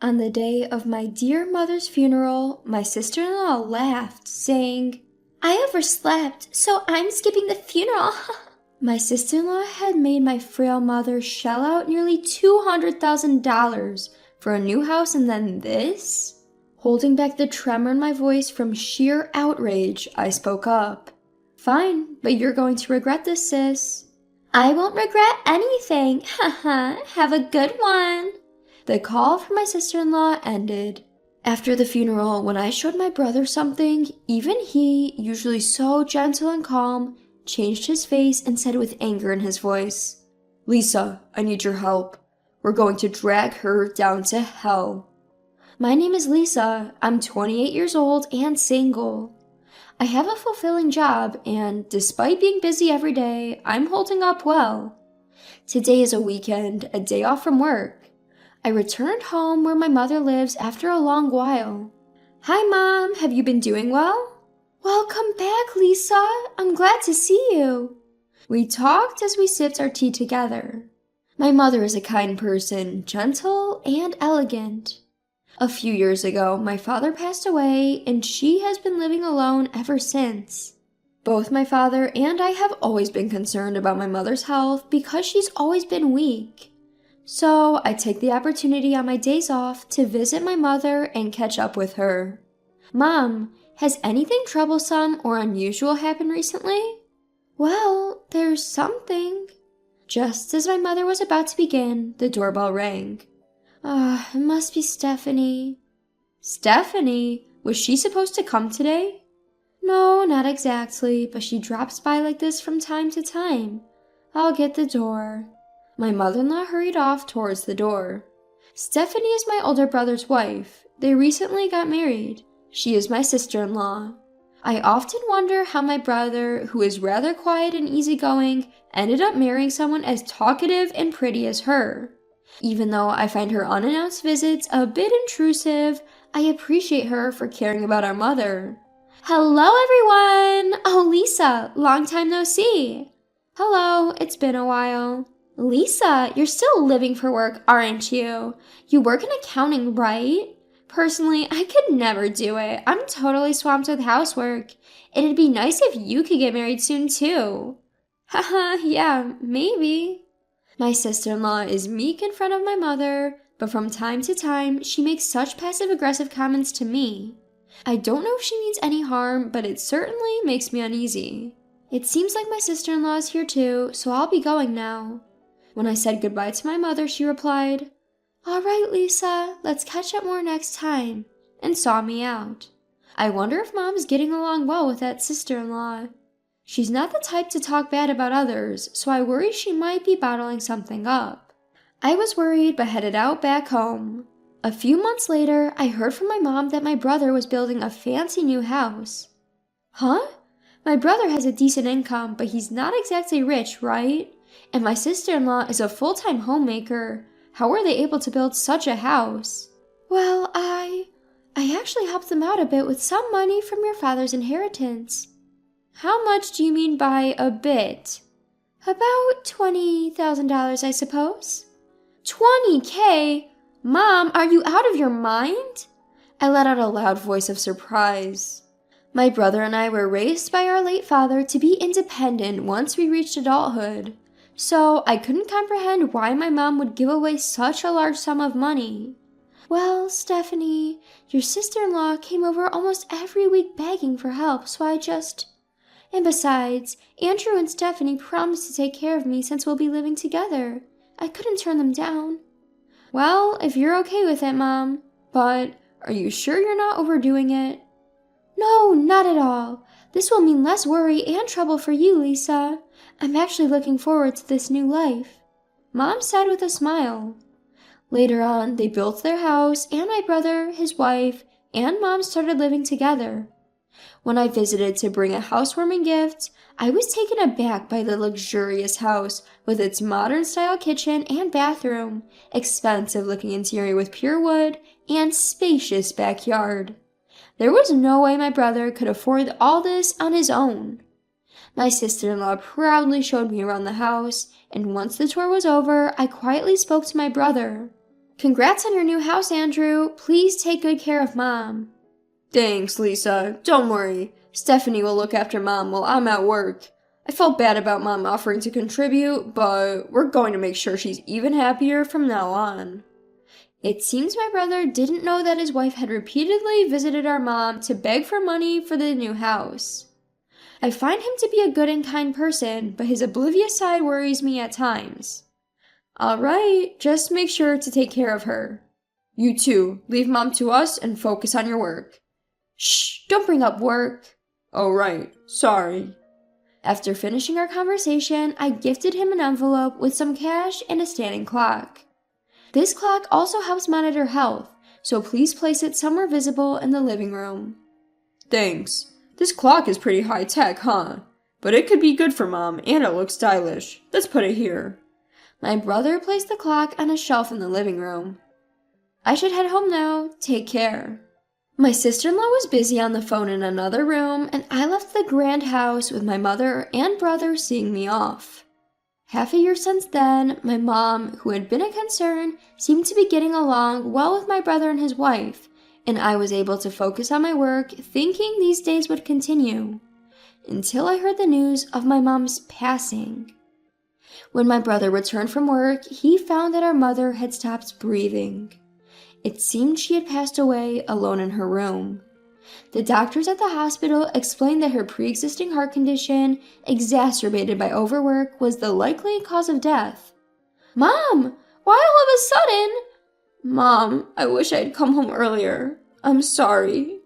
On the day of my dear mother's funeral, my sister-in-law laughed, saying, "I overslept, so I'm skipping the funeral." My sister-in-law had made my frail mother shell out nearly $200,000 for a new house, and then this? Holding back the tremor in my voice from sheer outrage, I spoke up. "Fine, but you're going to regret this, sis." "I won't regret anything. Haha, have a good one." The call from my sister-in-law ended. After the funeral, when I showed my brother something, even he, usually so gentle and calm, changed his face and said with anger in his voice, "Lisa, I need your help. We're going to drag her down to hell." My name is Lisa. I'm 28 years old and single. I have a fulfilling job, and despite being busy every day, I'm holding up well. Today is a weekend, a day off from work. I returned home where my mother lives after a long while. "Hi, Mom. Have you been doing well?" "Welcome back, Lisa. I'm glad to see you." We talked as we sipped our tea together. My mother is a kind person, gentle and elegant. A few years ago, my father passed away, and she has been living alone ever since. Both my father and I have always been concerned about my mother's health because she's always been weak. So I take the opportunity on my days off to visit my mother and catch up with her. "Mom, has anything troublesome or unusual happened recently?" "Well, there's something." Just as my mother was about to begin, the doorbell rang. It must be Stephanie." "Stephanie? Was she supposed to come today?" "No, not exactly, but she drops by like this from time to time. I'll get the door." My mother-in-law hurried off towards the door. Stephanie is my older brother's wife. They recently got married. She is my sister-in-law. I often wonder how my brother, who is rather quiet and easygoing, ended up marrying someone as talkative and pretty as her. Even though I find her unannounced visits a bit intrusive, I appreciate her for caring about our mother. "Hello, everyone! Oh, Lisa, long time no see." "Hello, it's been a while." "Lisa, you're still living for work, aren't you? You work in accounting, right? Personally, I could never do it. I'm totally swamped with housework. It'd be nice if you could get married soon, too." "Haha, yeah, maybe." My sister-in-law is meek in front of my mother, but from time to time, she makes such passive-aggressive comments to me. I don't know if she means any harm, but it certainly makes me uneasy. It seems like my sister-in-law is here too, so I'll be going now. When I said goodbye to my mother, she replied, "All right, Lisa, let's catch up more next time," and saw me out. I wonder if Mom's getting along well with that sister-in-law. She's not the type to talk bad about others, so I worry she might be bottling something up. I was worried but headed out back home. A few months later, I heard from my mom that my brother was building a fancy new house. "Huh? My brother has a decent income, but he's not exactly rich, right? And my sister-in-law is a full-time homemaker. How are they able to build such a house?" "Well, I actually helped them out a bit with some money from your father's inheritance." "How much do you mean by a bit?" "About $20,000, I suppose." $20K? Mom, are you out of your mind?" I let out a loud voice of surprise. My brother and I were raised by our late father to be independent once we reached adulthood, so I couldn't comprehend why my mom would give away such a large sum of money. "Well, Stephanie, your sister-in-law came over almost every week begging for help, so And besides, Andrew and Stephanie promised to take care of me since we'll be living together. I couldn't turn them down." "Well, if you're okay with it, Mom. But are you sure you're not overdoing it?" "No, not at all. This will mean less worry and trouble for you, Lisa. I'm actually looking forward to this new life," Mom said with a smile. Later on, they built their house, and my brother, his wife, and Mom started living together. When I visited to bring a housewarming gift, I was taken aback by the luxurious house with its modern-style kitchen and bathroom, expensive-looking interior with pure wood, and spacious backyard. There was no way my brother could afford all this on his own. My sister-in-law proudly showed me around the house, and once the tour was over, I quietly spoke to my brother. Congrats on your new house, Andrew. Please take good care of Mom. Thanks, Lisa. Don't worry. Stephanie will look after Mom while I'm at work. I felt bad about Mom offering to contribute, but we're going to make sure she's even happier from now on. It seems my brother didn't know that his wife had repeatedly visited our mom to beg for money for the new house. I find him to be a good and kind person, but his oblivious side worries me at times. Alright, just make sure to take care of her. You too. Leave Mom to us and focus on your work. Shh, don't bring up work. Oh, right. Sorry. After finishing our conversation, I gifted him an envelope with some cash and a standing clock. This clock also helps monitor health, so please place it somewhere visible in the living room. Thanks. This clock is pretty high-tech, huh? But it could be good for Mom, and it looks stylish. Let's put it here. My brother placed the clock on a shelf in the living room. I should head home now. Take care. My sister-in-law was busy on the phone in another room, and I left the grand house with my mother and brother seeing me off. Half a year since then, my mom, who had been a concern, seemed to be getting along well with my brother and his wife, and I was able to focus on my work, thinking these days would continue, until I heard the news of my mom's passing. When my brother returned from work, he found that our mother had stopped breathing. It seemed she had passed away alone in her room. The doctors at the hospital explained that her pre-existing heart condition, exacerbated by overwork, was the likely cause of death. Mom, why all of a sudden? Mom, I wish I had come home earlier. I'm sorry.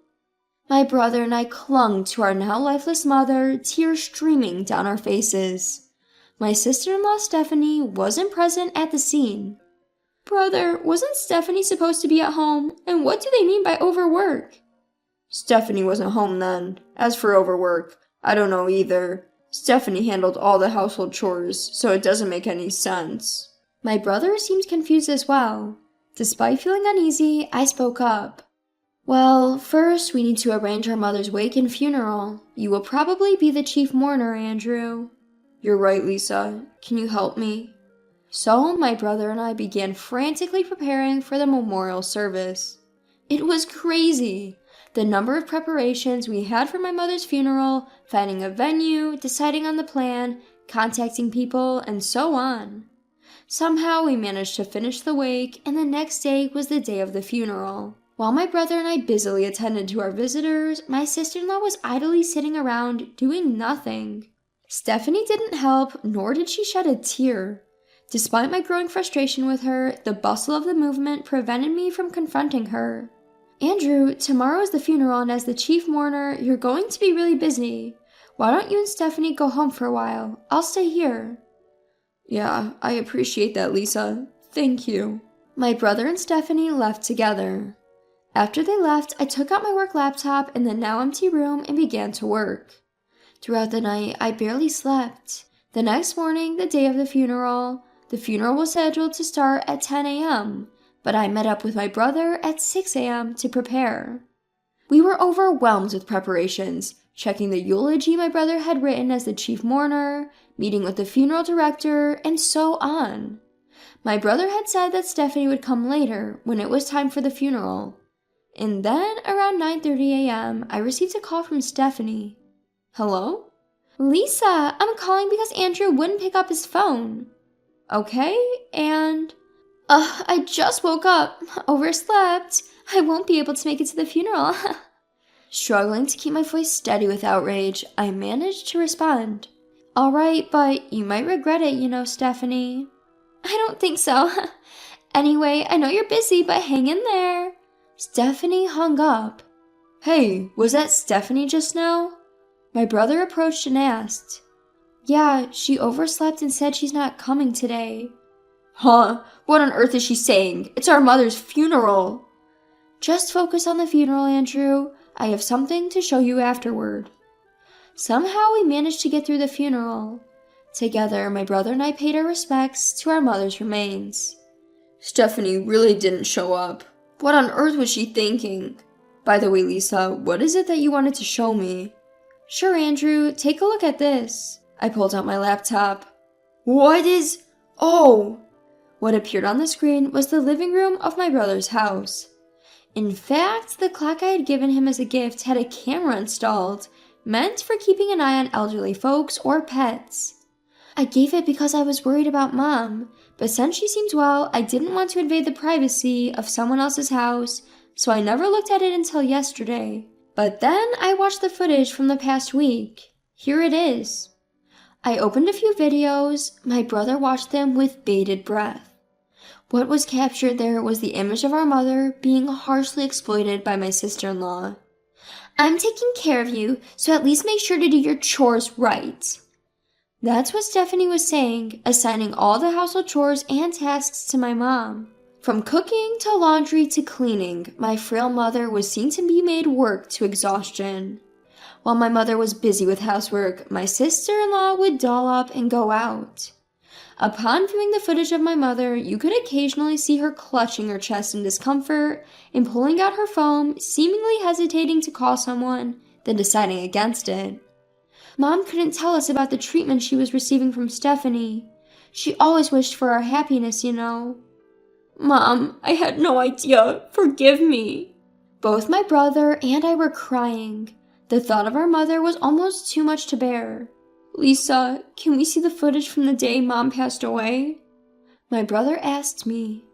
My brother and I clung to our now lifeless mother, tears streaming down our faces. My sister-in-law Stephanie wasn't present at the scene. Brother, wasn't Stephanie supposed to be at home? And what do they mean by overwork? Stephanie wasn't home then. As for overwork, I don't know either. Stephanie handled all the household chores, so it doesn't make any sense. My brother seemed confused as well. Despite feeling uneasy, I spoke up. Well, first we need to arrange our mother's wake and funeral. You will probably be the chief mourner, Andrew. You're right, Lisa. Can you help me? So my brother and I began frantically preparing for the memorial service. It was crazy. The number of preparations we had for my mother's funeral, finding a venue, deciding on the plan, contacting people, and so on. Somehow we managed to finish the wake, and the next day was the day of the funeral. While my brother and I busily attended to our visitors, my sister-in-law was idly sitting around doing nothing. Stephanie didn't help, nor did she shed a tear. Despite my growing frustration with her, the bustle of the movement prevented me from confronting her. Andrew, tomorrow is the funeral, and as the chief mourner, you're going to be really busy. Why don't you and Stephanie go home for a while? I'll stay here. Yeah, I appreciate that, Lisa. Thank you. My brother and Stephanie left together. After they left, I took out my work laptop in the now empty room and began to work. Throughout the night, I barely slept. The next morning, the day of the funeral was scheduled to start at 10 a.m., but I met up with my brother at 6 a.m. to prepare. We were overwhelmed with preparations, checking the eulogy my brother had written as the chief mourner, meeting with the funeral director, and so on. My brother had said that Stephanie would come later when it was time for the funeral. And then, around 9:30 a.m., I received a call from Stephanie. Hello? Lisa, I'm calling because Andrew wouldn't pick up his phone. Okay, and... I just woke up. Overslept. I won't be able to make it to the funeral. Struggling to keep my voice steady with outrage, I managed to respond. Alright, but you might regret it, Stephanie. I don't think so. Anyway, I know you're busy, but hang in there. Stephanie hung up. Hey, was that Stephanie just now? My brother approached and asked. Yeah, she overslept and said she's not coming today. Huh? What on earth is she saying? It's our mother's funeral. Just focus on the funeral, Andrew. I have something to show you afterward. Somehow we managed to get through the funeral. Together, my brother and I paid our respects to our mother's remains. Stephanie really didn't show up. What on earth was she thinking? By the way, Lisa, what is it that you wanted to show me? Sure, Andrew. Take a look at this. I pulled out my laptop. What is... Oh! What appeared on the screen was the living room of my brother's house. In fact, the clock I had given him as a gift had a camera installed, meant for keeping an eye on elderly folks or pets. I gave it because I was worried about Mom, but since she seemed well, I didn't want to invade the privacy of someone else's house, so I never looked at it until yesterday. But then I watched the footage from the past week. Here it is. I opened a few videos. My brother watched them with bated breath. What was captured there was the image of our mother being harshly exploited by my sister-in-law. "I'm taking care of you, so at least make sure to do your chores right." That's what Stephanie was saying, assigning all the household chores and tasks to my mom. From cooking to laundry to cleaning, my frail mother was seen to be made work to exhaustion. While my mother was busy with housework, my sister-in-law would doll up and go out. Upon viewing the footage of my mother, you could occasionally see her clutching her chest in discomfort and pulling out her phone, seemingly hesitating to call someone, then deciding against it. Mom couldn't tell us about the treatment she was receiving from Stephanie. She always wished for our happiness, you know. "Mom, I had no idea. Forgive me." Both my brother and I were crying. The thought of our mother was almost too much to bear. "Lisa, can we see the footage from the day Mom passed away?" My brother asked me.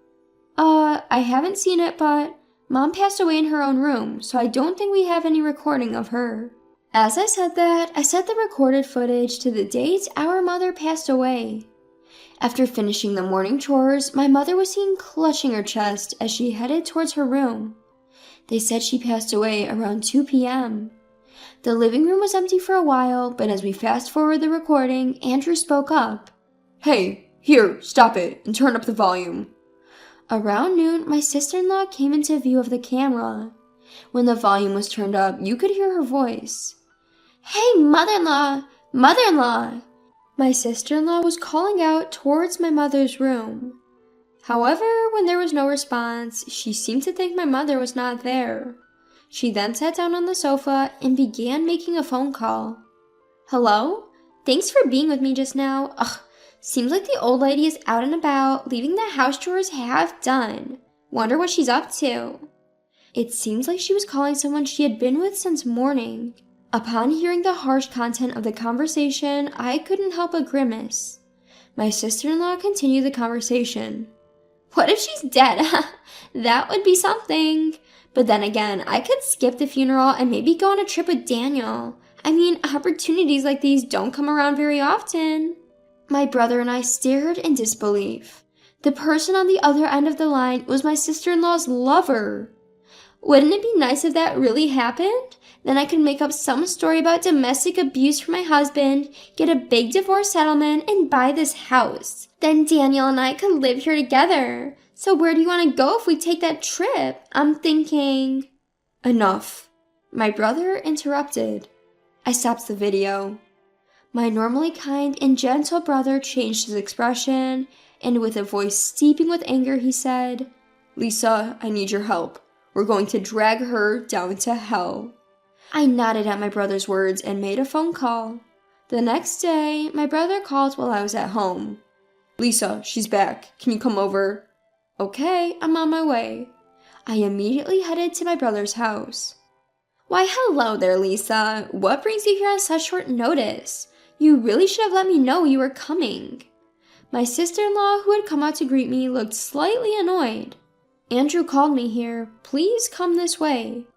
I haven't seen it, but Mom passed away in her own room, so I don't think we have any recording of her." As I said that, I set the recorded footage to the date our mother passed away. After finishing the morning chores, my mother was seen clutching her chest as she headed towards her room. They said she passed away around 2 p.m. The living room was empty for a while, but as we fast forward the recording, Andrew spoke up. "Hey, here, stop it, and turn up the volume." Around noon, my sister-in-law came into view of the camera. When the volume was turned up, you could hear her voice. "Hey, mother-in-law! Mother-in-law!" My sister-in-law was calling out towards my mother's room. However, when there was no response, she seemed to think my mother was not there. She then sat down on the sofa and began making a phone call. "Hello? Thanks for being with me just now. Ugh, seems like the old lady is out and about, leaving the house chores half done. Wonder what she's up to." It seems like she was calling someone she had been with since morning. Upon hearing the harsh content of the conversation, I couldn't help but grimace. My sister-in-law continued the conversation. "What if she's dead? That would be something. But then again, I could skip the funeral and maybe go on a trip with Daniel. I mean, opportunities like these don't come around very often." My brother and I stared in disbelief. The person on the other end of the line was my sister-in-law's lover. Wouldn't it be nice if that really happened? Then I could make up some story about domestic abuse from my husband, get a big divorce settlement, and buy this house. Then Daniel and I could live here together. So where do you want to go if we take that trip? I'm thinking... Enough. My brother interrupted. I stopped the video. My normally kind and gentle brother changed his expression, and with a voice steeping with anger, he said, "Lisa, I need your help. We're going to drag her down to hell." I nodded at my brother's words and made a phone call. The next day, my brother called while I was at home. "Lisa, she's back. Can you come over?" "Okay, I'm on my way." I immediately headed to my brother's house. "Why, hello there, Lisa. What brings you here on such short notice? You really should have let me know you were coming." My sister-in-law, who had come out to greet me, looked slightly annoyed. "Andrew called me here. Please come this way."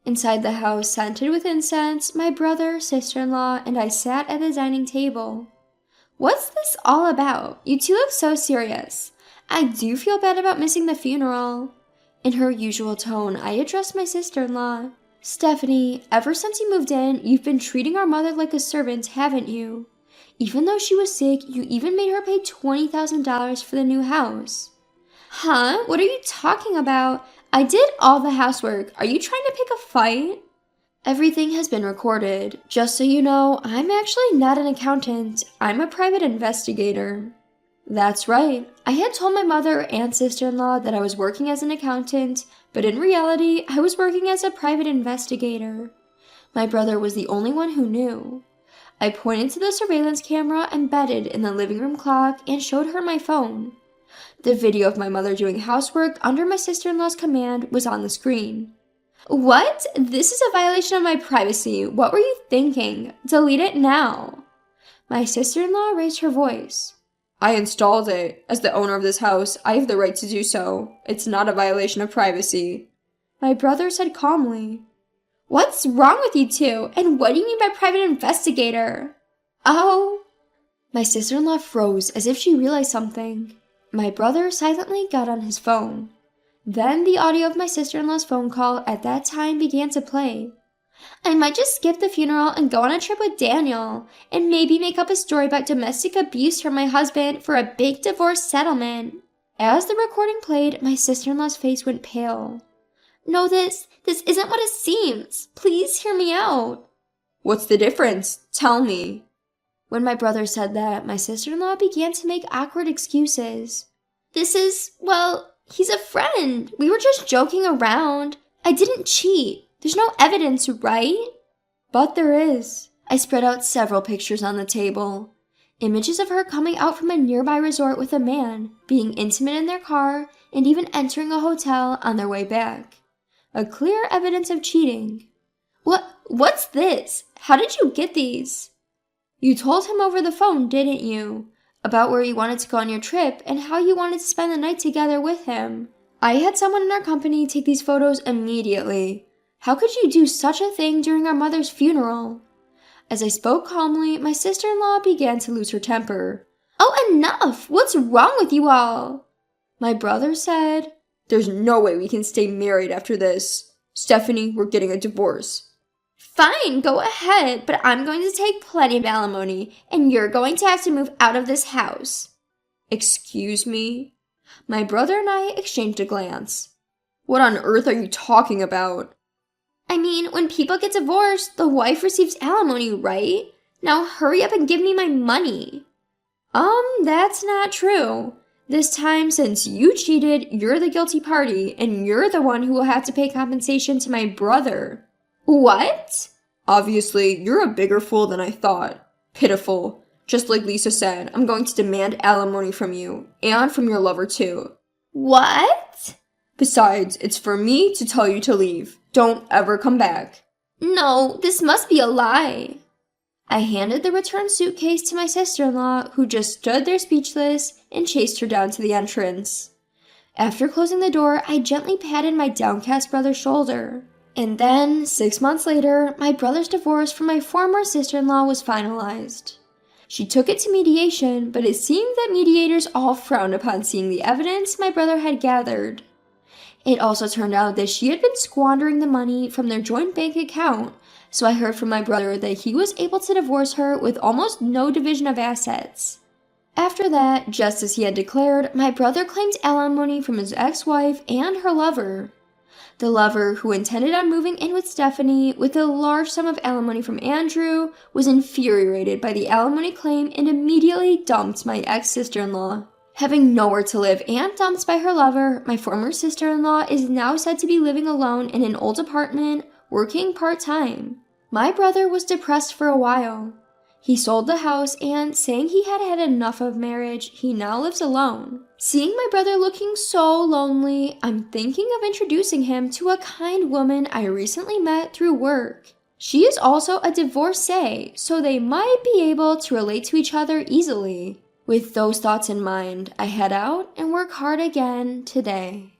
Inside the house, scented with incense, my brother, sister-in-law, and I sat at the dining table. "What's this all about? You two look so serious. I do feel bad about missing the funeral." In her usual tone, I addressed my sister-in-law. "Stephanie, ever since you moved in, you've been treating our mother like a servant, haven't you? Even though she was sick, you even made her pay $20,000 for the new house." "Huh? What are you talking about? I did all the housework. Are you trying to pick a fight?" "Everything has been recorded. Just so you know, I'm actually not an accountant. I'm a private investigator." That's right. I had told my mother and sister-in-law that I was working as an accountant, but in reality, I was working as a private investigator. My brother was the only one who knew. I pointed to the surveillance camera embedded in the living room clock and showed her my phone. The video of my mother doing housework under my sister-in-law's command was on the screen. What? This is a violation of my privacy. What were you thinking? Delete it now. My sister-in-law raised her voice. I installed it. As the owner of this house, I have the right to do so. It's not a violation of privacy. My brother said calmly. What's wrong with you two? And what do you mean by private investigator? Oh. My sister-in-law froze as if she realized something. My brother silently got on his phone. Then the audio of my sister-in-law's phone call at that time began to play. I might just skip the funeral and go on a trip with Daniel, and maybe make up a story about domestic abuse from my husband for a big divorce settlement. As the recording played, my sister-in-law's face went pale. No, this isn't what it seems. Please hear me out. What's the difference? Tell me. When my brother said that, my sister-in-law began to make awkward excuses. He's a friend. We were just joking around. I didn't cheat. There's no evidence, right? But there is. I spread out several pictures on the table. Images of her coming out from a nearby resort with a man, being intimate in their car, and even entering a hotel on their way back. A clear evidence of cheating. What's this? How did you get these? You told him over the phone, didn't you? About where you wanted to go on your trip and how you wanted to spend the night together with him. I had someone in our company take these photos immediately. How could you do such a thing during our mother's funeral? As I spoke calmly, my sister-in-law began to lose her temper. Oh, enough! What's wrong with you all? My brother said, There's no way we can stay married after this. Stephanie, we're getting a divorce. Fine, go ahead, but I'm going to take plenty of alimony, and you're going to have to move out of this house. Excuse me? My brother and I exchanged a glance. What on earth are you talking about? I mean, when people get divorced, the wife receives alimony, right? Now hurry up and give me my money. That's not true. This time, since you cheated, you're the guilty party, and you're the one who will have to pay compensation to my brother. What? Obviously, you're a bigger fool than I thought. Pitiful. Just like Lisa said, I'm going to demand alimony from you, and from your lover too. What? Besides, it's for me to tell you to leave. Don't ever come back. No, this must be a lie. I handed the return suitcase to my sister-in-law, who just stood there speechless, and chased her down to the entrance. After closing the door, I gently patted my downcast brother's shoulder. And then, 6 months later, my brother's divorce from my former sister-in-law was finalized. She took it to mediation, but it seemed that mediators all frowned upon seeing the evidence my brother had gathered. It also turned out that she had been squandering the money from their joint bank account, so I heard from my brother that he was able to divorce her with almost no division of assets. After that, just as he had declared, my brother claimed alimony from his ex-wife and her lover. The lover, who intended on moving in with Stephanie with a large sum of alimony from Andrew, was infuriated by the alimony claim and immediately dumped my ex-sister-in-law. Having nowhere to live and dumped by her lover, my former sister-in-law is now said to be living alone in an old apartment, working part-time. My brother was depressed for a while. He sold the house and, saying he had had enough of marriage, he now lives alone. Seeing my brother looking so lonely, I'm thinking of introducing him to a kind woman I recently met through work. She is also a divorcee, so they might be able to relate to each other easily. With those thoughts in mind, I head out and work hard again today.